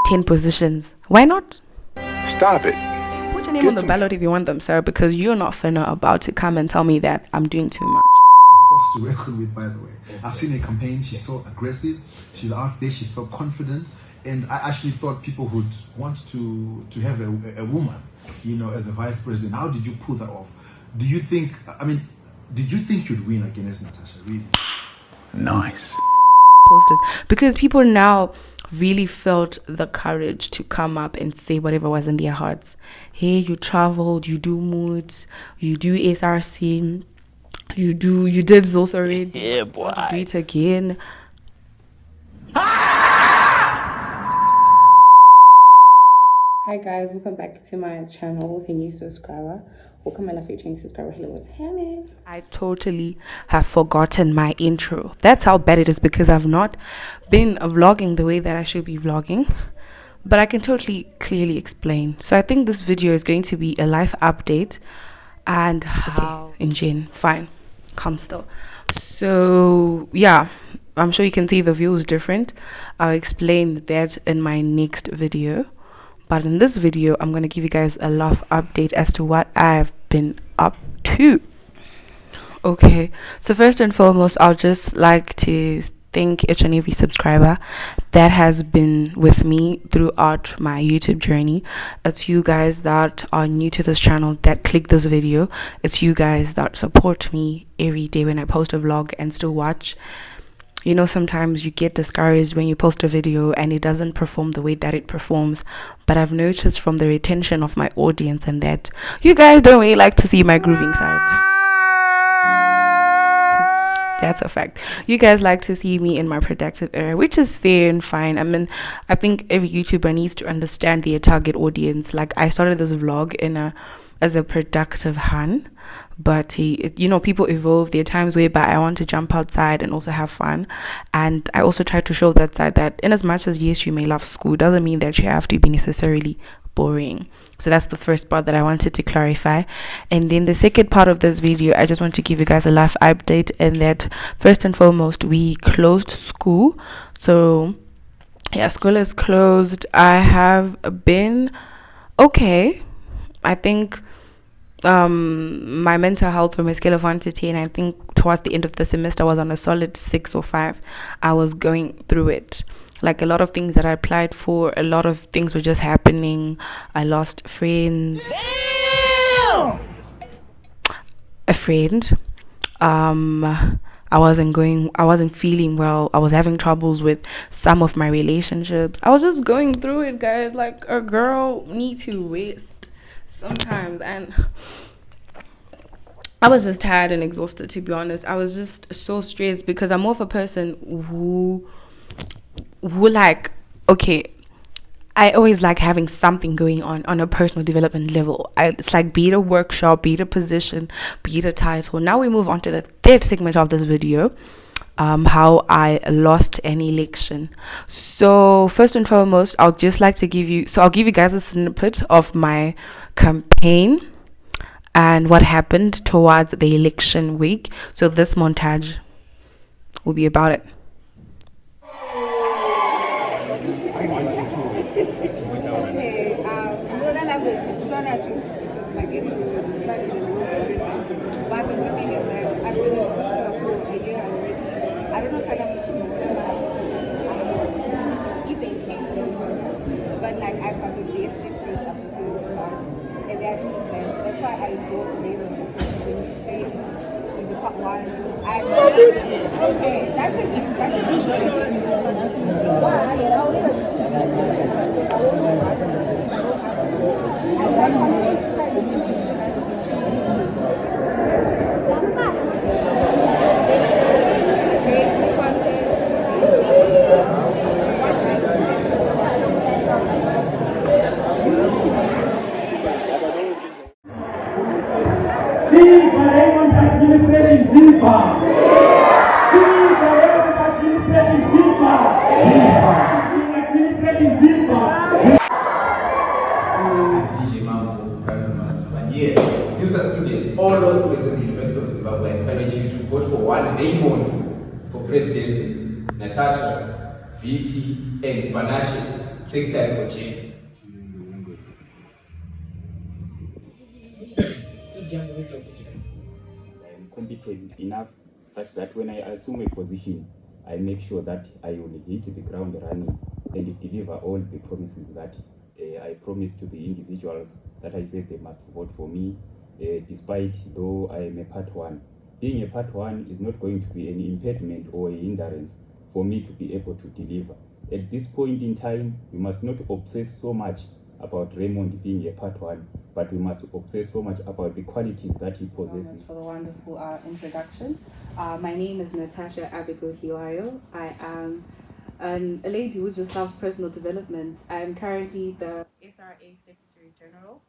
10 positions. Why not? Stop it. Put your name on the ballot if you want them, sir, because you're not finna about to come and tell me that I'm doing too much. Forced to work with, by the way. I've seen her campaign. She's so aggressive. She's out there. She's so confident. And I actually thought people would want to have a woman, you know, as a vice president. How did you pull that off? Do you think, did you think you'd win against Natasha? Really? Nice. Posters, because people now really felt the courage to come up and say whatever was in their hearts. Hey, you traveled, you do moods, you do SRC, you did Zilsa already. Yeah, boy. Want to do it again. Hi guys, welcome back to my channel. If you're a new subscriber, welcome, and if you're a new subscriber, hello, what's happening? I totally have forgotten my intro. That's how bad it is, because I've not been vlogging the way that I should be vlogging, but I can totally clearly explain. So I think this video is going to be a life update and how in Jen, fine, calm still. So yeah, I'm sure you can see the view is different. I'll explain that in my next video. But in this video, I'm going to give you guys a life update as to what I've been up to. Okay, so first and foremost, I'll just like to thank each and every subscriber that has been with me throughout my YouTube journey. It's you guys that are new to this channel that click this video. It's you guys that support me every day when I post a vlog and still watch. You know, sometimes you get discouraged when you post a video and it doesn't perform the way that it performs. But I've noticed from the retention of my audience and that you guys don't really like to see my grooving side. That's a fact. You guys like to see me in my productive area, which is fair and fine. I mean, I think every YouTuber needs to understand their target audience. Like, I started this vlog as a productive hun, but you know, people evolve. There are times whereby I want to jump outside and also have fun, and I also try to show that side, that in as much as yes, you may love school, doesn't mean that you have to be necessarily boring. So that's the first part that I wanted to clarify. And then the second part of this video, I just want to give you guys a life update, and that first and foremost, we closed school. So yeah, school is closed. I have been okay. I think my mental health, from a scale of 1 to 10, I think towards the end of the semester I was on a solid 6 or 5. I was going through it. Like, a lot of things that I applied for, a lot of things were just happening. I lost friends. Damn! A friend. I wasn't feeling well. I was having troubles with some of my relationships. I was just going through it, guys. Like, a girl needs to rest sometimes, and I was just tired and exhausted, to be honest. I was just so stressed because I'm more of a person who like, okay, I always like having something going on a personal development level. It's like, be it a workshop, be it a position, be it a title. Now we move on to the third segment of this video, how I lost an election. So first and foremost, I'll give you guys a snippet of my campaign and what happened towards the election week. So this montage will be about it. But like, I've got the basic things up to and that makes sense. That's why I go later when you say in the part one. Okay, that's a all those students at the University of Zimbabwe, I encourage you to vote for one Raymond for presidency, Natasha, VP, and Panache. Sick time for change. I'm competent enough such that when I assume a position, I make sure that I will hit the ground running and deliver all the promises that I promised to the individuals that I said they must vote for me, despite though I am a part one. Being a part one is not going to be an impediment or a hindrance for me to be able to deliver. At this point in time, we must not obsess so much about Raymond being a part one, but we must obsess so much about the qualities that he possesses. For the wonderful introduction. My name is Natasha Abigail Hiwayo. I am a lady who just loves personal development. I am currently the SRA Secretary General,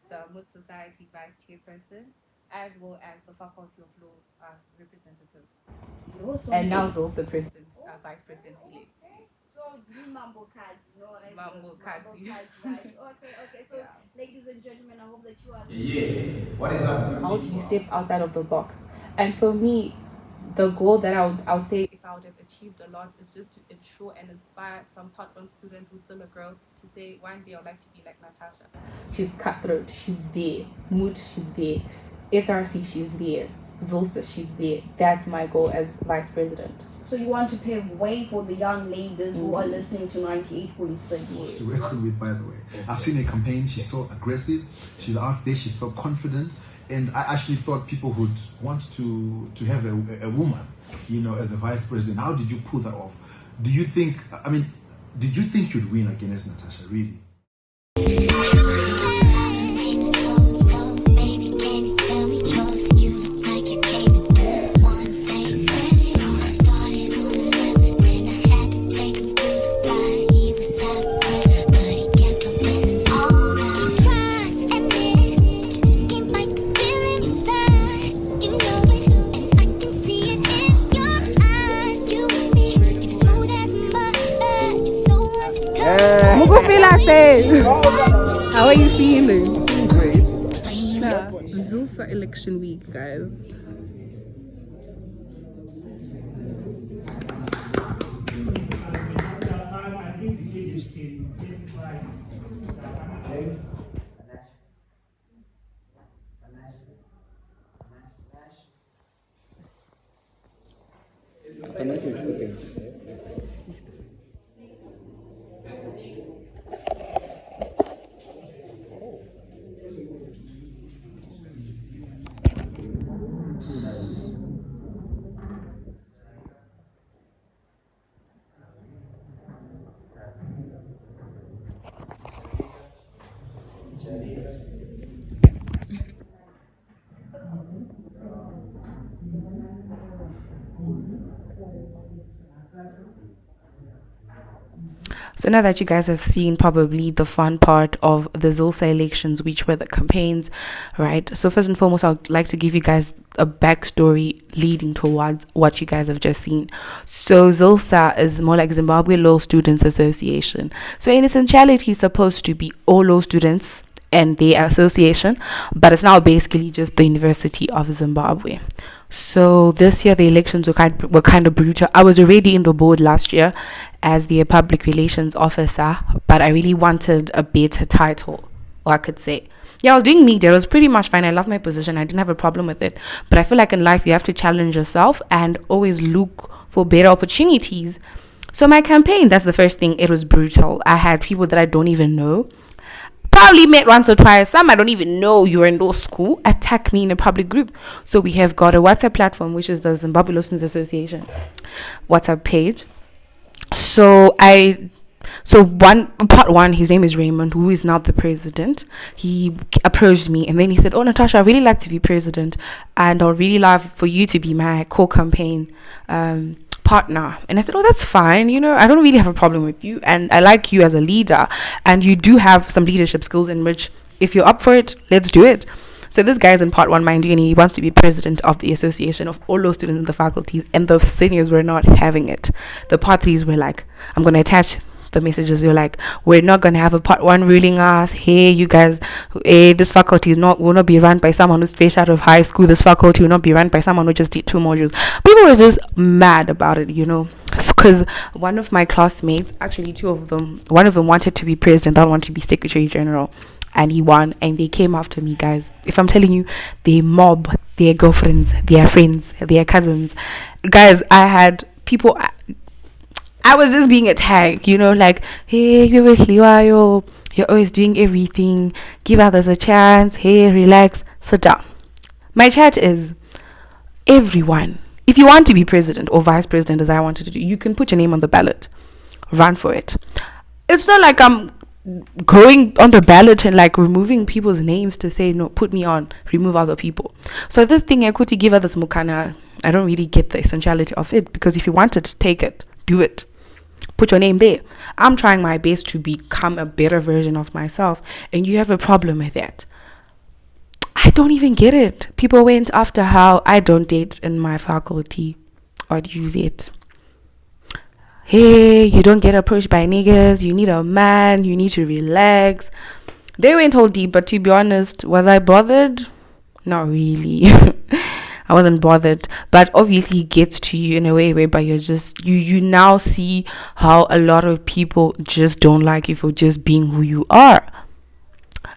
the Mood Society Vice Chairperson, as well as the Faculty of Law representative. And now also President, Vice President elect. So you mumble cards, you know, like Mumble cards, right? Okay. So, ladies and gentlemen, I hope that you are. Yeah. What is up? How do you step outside of the box? And for me, the goal that I would say if I would have achieved a lot is just to ensure and inspire some part one student who's still a girl to say one day I'd like to be like Natasha. She's cutthroat, she's there. Mood, she's there. SRC, she's there. Zilsa, she's there. That's my goal as vice president. So you want to pave way for the young ladies who are listening to 98.6. To work with, by the way. I've seen her campaign. She's so aggressive. She's out there. She's so confident. And I actually thought people would want to have a woman, you know, as a vice president. How did you pull that off? Do you think, did you think you'd win against Natasha, really? How are you feeling? Great. Zilsa election week, guys. So now that you guys have seen probably the fun part of the Zilsa elections, which were the campaigns, right? So first and foremost, I would like to give you guys a backstory leading towards what you guys have just seen. So Zilsa is more like Zimbabwe Law Students Association. So in essentiality, it's supposed to be all law students and their association, but it's now basically just the University of Zimbabwe. So this year the elections were kind of brutal. I was already in the board last year as the public relations officer, but I really wanted a better title, or I could say. Yeah, I was doing media. It was pretty much fine. I love my position. I didn't have a problem with it. But I feel like in life you have to challenge yourself and always look for better opportunities. So my campaign, that's the first thing. It was brutal. I had people that I don't even know, probably met once or twice, some I don't even know you're in law school, attack me in a public group. So we have got a WhatsApp platform, which is the Zimbabwe Law Students Association WhatsApp page. So part one, his name is Raymond, who is now the president. He approached me and then he said, "Oh, Natasha, I really like to be president and I'd really love for you to be my co-campaign partner." And I said, "Oh, that's fine. You know, I don't really have a problem with you and I like you as a leader and you do have some leadership skills in which if you're up for it, let's do it." So this guy is in part one, mind you, and he wants to be president of the association of all those students in the faculties, and the seniors were not having it. The part threes were like, I'm going to attach the messages. You're like, we're not going to have a part one ruling us. Hey, you guys, this faculty will not be run by someone who's fresh out of high school. This faculty will not be run by someone who just did 2 modules. People were just mad about it, you know. because one of my classmates, actually two of them, one of them wanted to be president, the other one to be secretary general, and he won. And they came after me, guys. If I'm telling you, they mob their girlfriends, their friends, their cousins. Guys, I had people. I was just being attacked, like, hey, you're always doing everything. Give others a chance. Hey, relax, sit down. My chat is everyone. If you want to be president or vice president, as I wanted to do, you can put your name on the ballot. Run for it. It's not like I'm going on the ballot and like removing people's names to say, no, put me on, remove other people. So this thing, I could give others mukana. I don't really get the essentiality of it, because if you wanted to take it, do it. Put your name there. I'm trying my best to become a better version of myself, and you have a problem with that. I don't even get it. People went after how I don't date in my faculty or use it. Hey, you don't get approached by niggas. You need a man. You need to relax. They went all deep, but to be honest, was I bothered? Not really. I wasn't bothered, but obviously it gets to you in a way whereby you're just, you now see how a lot of people just don't like you for just being who you are.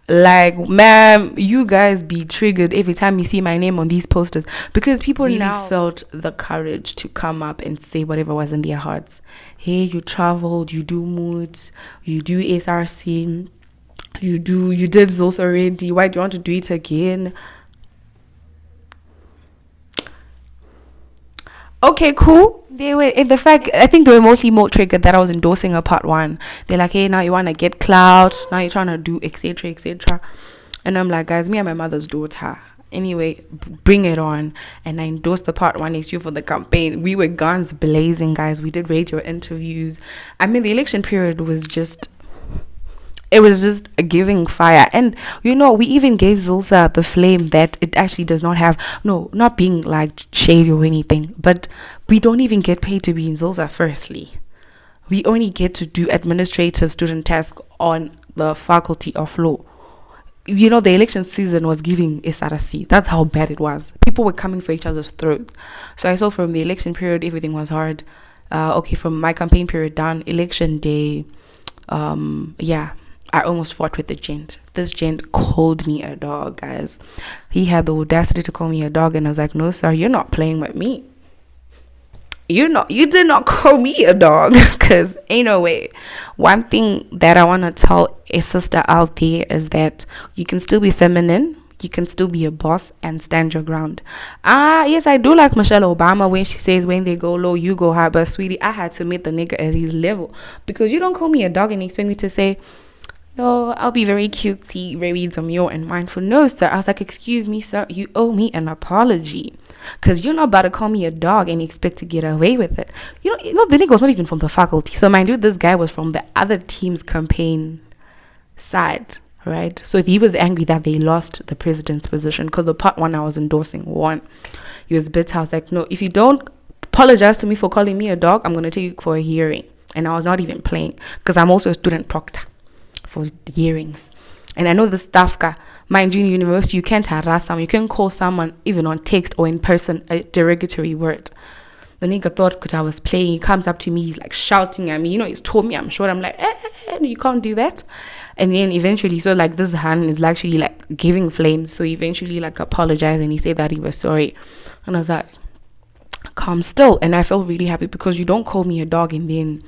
Like, ma'am, you guys be triggered every time you see my name on these posters, because people really now felt the courage to come up and say whatever was in their hearts. Hey, you traveled, you do moods, you do SRC, you did Zilsa already, why do you want to do it again? Okay, cool. They were, in the fact, I think they were mostly more triggered that I was endorsing a part one. They're like, hey, now you want to get clout, now you're trying to do etc, etc. And I'm like, guys, me and my mother's daughter, anyway, bring it on. And I endorsed the part one issue for the campaign. We were guns blazing, guys. We did radio interviews. I mean, the election period was just, it was just a giving fire. And we even gave Zilsa the flame that it actually does not have. No, not being like shady or anything, but we don't even get paid to be in Zilsa. Firstly, we only get to do administrative student tasks on the faculty of law. The election season was giving SRC. That's how bad it was. People were coming for each other's throat. So I saw from the election period, everything was hard. From my campaign period down, election day, I almost fought with the gent. This gent called me a dog, guys. He had the audacity to call me a dog, and I was like, no, sir, you're not playing with me. You did not call me a dog, because ain't no way. One thing that I want to tell a sister out there is that you can still be feminine, you can still be a boss and stand your ground. Yes, I do like Michelle Obama when she says, when they go low, you go high. But sweetie, I had to meet the nigga at his level, because you don't call me a dog and expect me to say, no, I'll be very cutesy, very demure and mindful. No, sir. I was like, excuse me, sir, you owe me an apology, because you're not about to call me a dog and expect to get away with it. The nigga was not even from the faculty. So mind you, this guy was from the other team's campaign side, right? So he was angry that they lost the president's position, because the part one I was endorsing won. He was bitter. I was like, no, if you don't apologize to me for calling me a dog, I'm going to take you for a hearing. And I was not even playing, because I'm also a student proctor for the hearings. And I know the staff, mind you, in university, you can't harass someone. You can call someone even on text or in person a derogatory word. The nigga thought because I was playing, he comes up to me, he's like shouting at me. He's told me I'm short. I'm like, you can't do that. And then eventually, so like this hand is actually like giving flames. So eventually like apologized and he said that he was sorry. And I was like, calm still. And I felt really happy, because you don't call me a dog. And then,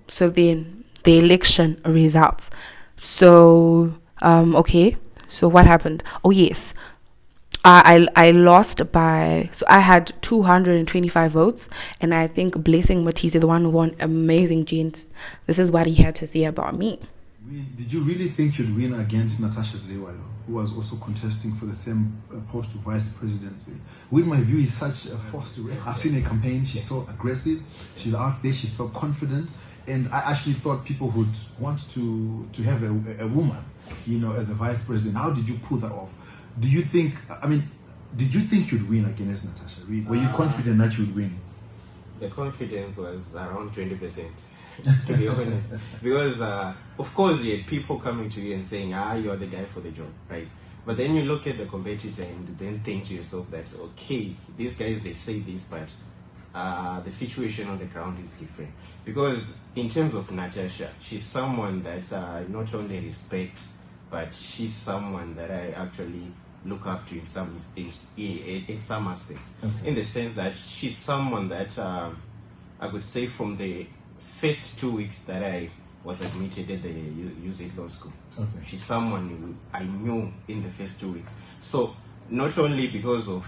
so then the election results. So, so what happened? Oh, yes. I lost by, so I had 225 votes, and I think Blessing Matisse, the one who won, amazing gent. This is what he had to say about me. Did you really think you'd win against Natasha Dlewayo, who was also contesting for the same post of vice presidency? With my view, is such a force to reckon. I've seen her campaign. She's so aggressive. She's out there. She's so confident. And I actually thought people would want to have a woman, as a vice president. How did you pull that off? Did you think you'd win against Natasha? Were you confident that you'd win? The confidence was around 20%, to be honest. Because, of course, you had people coming to you and saying, you're the guy for the job, right? But then you look at the competitor and then think to yourself that, okay, these guys, they say this, but the situation on the ground is different. Because in terms of Natasha, she's someone that I not only respect, but she's someone that I actually look up to in some aspects. Okay. In the sense that she's someone that I could say from the first 2 weeks that I was admitted at the UZ Law School. Okay. She's someone who I knew in the first 2 weeks. So not only because of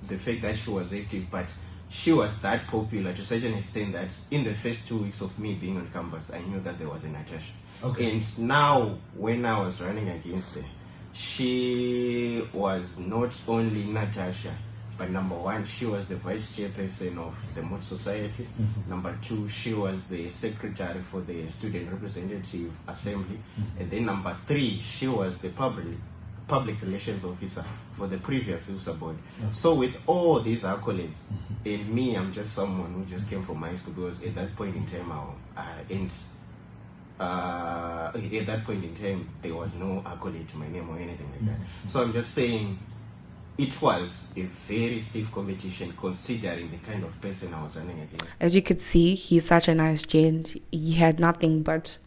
the fact that she was active, but she was that popular to such an extent that in the first 2 weeks of me being on campus, I knew that there was a Natasha. Okay. And now, when I was running against her, she was not only Natasha, but number one, she was the vice chairperson of the Mood Society. Mm-hmm. Number two, she was the secretary for the Student Representative Assembly. Mm-hmm. And then number three, she was the public relations officer for the previous ZILSA board. Okay. So with all these accolades, and me, I'm just someone who just came from high school, because at that point in time, at that point in time, there was no accolade to my name or anything like that. So I'm just saying, it was a very stiff competition considering the kind of person I was running against. As you could see, he's such a nice gent. He had nothing but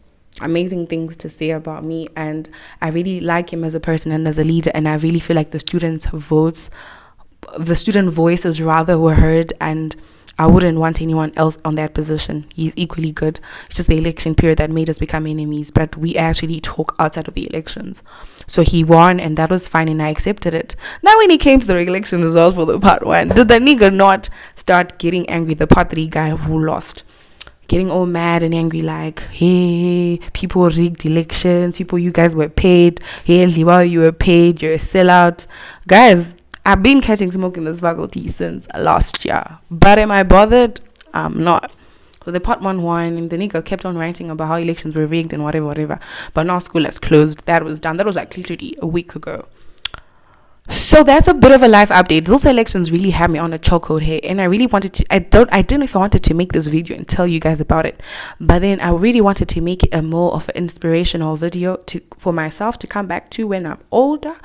amazing things to say about me, and I really like him as a person and as a leader, and I really feel like the student voices rather were heard, and I wouldn't want anyone else on that position. He's equally good. It's just the election period that made us become enemies, but we actually talk outside of the elections. So he won, and that was fine, and I accepted it. Now when he came to the election results for the part one, did the nigga not start getting angry, the part 3 guy who lost? Getting all mad and angry like, hey, people rigged elections, people, you guys were paid, hey, Liwa, you were paid, you're a sellout. Guys, I've been catching smoke in this faculty since last year, but am I bothered? I'm not. So the part 1 won, and the nigga kept on ranting about how elections were rigged and whatever. But now school has closed. That was done. That was like literally a week ago. So that's a bit of a life update. Those elections really had me on a chokehold here, and I really wanted to. I didn't know if I wanted to make this video and tell you guys about it, but then I really wanted to make it a more of an inspirational video for myself to come back to when I'm older,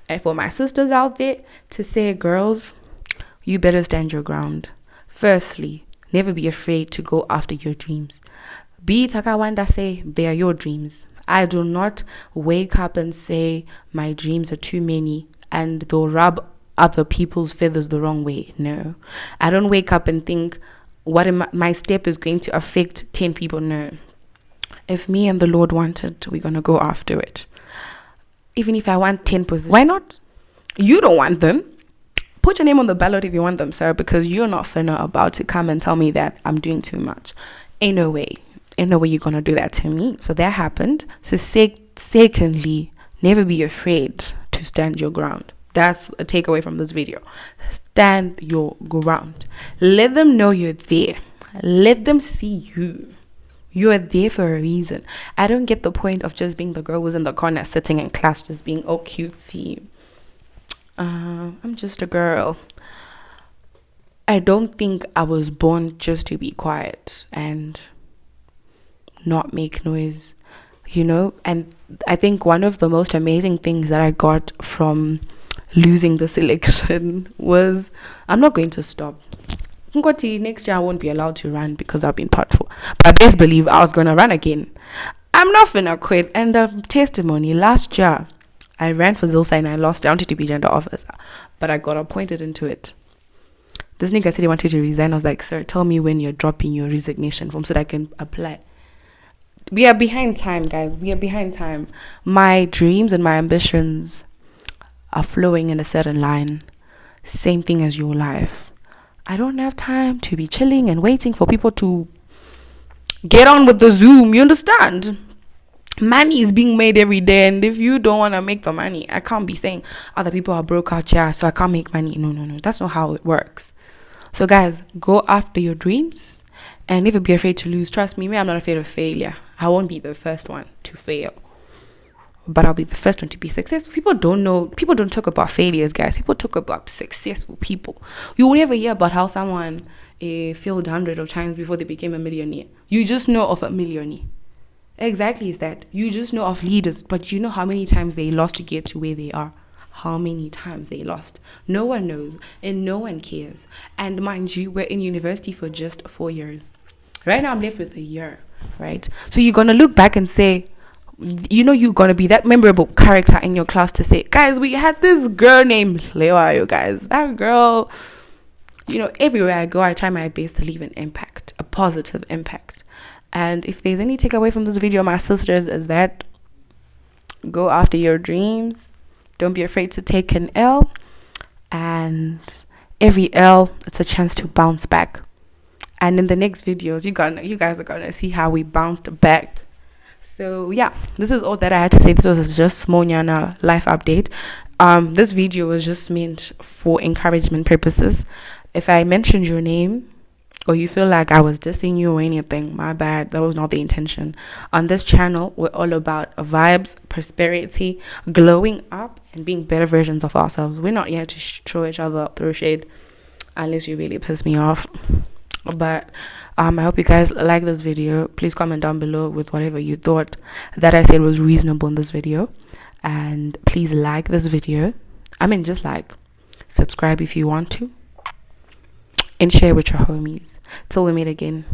and for my sisters out there to say, girls, you better stand your ground. Firstly, never be afraid to go after your dreams. Be Takawanda say they are your dreams. I do not wake up and say my dreams are too many and they'll rub other people's feathers the wrong way. No, I don't wake up and think my step is going to affect 10 people. No, if me and the Lord want it, we're going to go after it. Even if I want 10 positions, why not? You don't want them. Put your name on the ballot if you want them, sir, because you're not finna about to come and tell me that I'm doing too much. Ain't no way you're going to do that to me. So that happened. So secondly, never be afraid to stand your ground. That's a takeaway from this video. Stand your ground. Let them know you're there. Let them see you. You're there for a reason. I don't get the point of just being the girl who's in the corner sitting in class just being oh cutesy. I'm just a girl. I don't think I was born just to be quiet and not make noise, you know. And I think one of the most amazing things that I got from losing this election was I'm not going to stop. Next year I won't be allowed to run because I've been part 4, but best believe I was going to run again. I'm not finna quit. And testimony, last year I ran for ZILSA and I lost. I wanted to be gender officer, but I got appointed into it. This nigga said he wanted to resign. I was like, sir, tell me when you're dropping your resignation form so that I can apply. We are behind time, guys. We are behind time. My dreams and my ambitions are flowing in a certain line. Same thing as your life. I don't have time to be chilling and waiting for people to get on with the Zoom. You understand? Money is being made every day, and if you don't want to make the money, I can't be saying other people are broke out here, so I can't make money. No. That's not how it works. So guys, go after your dreams and never be afraid to lose. Trust me, I'm not afraid of failure. I won't be the first one to fail, but I'll be the first one to be successful. People don't talk about failures, guys. People talk about successful people. You will never hear about how someone failed hundreds of times before they became a millionaire. You just know of a millionaire. Exactly, is that. You just know of leaders, but you know how many times they lost to get to where they are. how many times they lost. No one knows and no one cares. And mind you, we're in university for just 4 years. Right now I'm left with a year, right? So you're gonna look back and say, you're gonna be that memorable character in your class to say, guys, we had this girl named Lewayo, guys. That girl, everywhere I go, I try my best to leave an impact, a positive impact. And if there's any takeaway from this video, my sisters, is that go after your dreams. Don't be afraid to take an L. And every L, it's a chance to bounce back. And in the next videos, you guys are gonna see how we bounced back. So yeah, this is all that I had to say. This was just Monyana life update. This video was just meant for encouragement purposes. If I mentioned your name or you feel like I was dissing you or anything, my bad. That was not the intention. On this channel, we're all about vibes, prosperity, glowing up, and being better versions of ourselves. We're not here to throw each other through shade, unless you really piss me off. But I hope you guys like this video. Please comment down below with whatever you thought that I said was reasonable in this video. And please like this video. Just subscribe if you want to. And share with your homies. Till we meet again.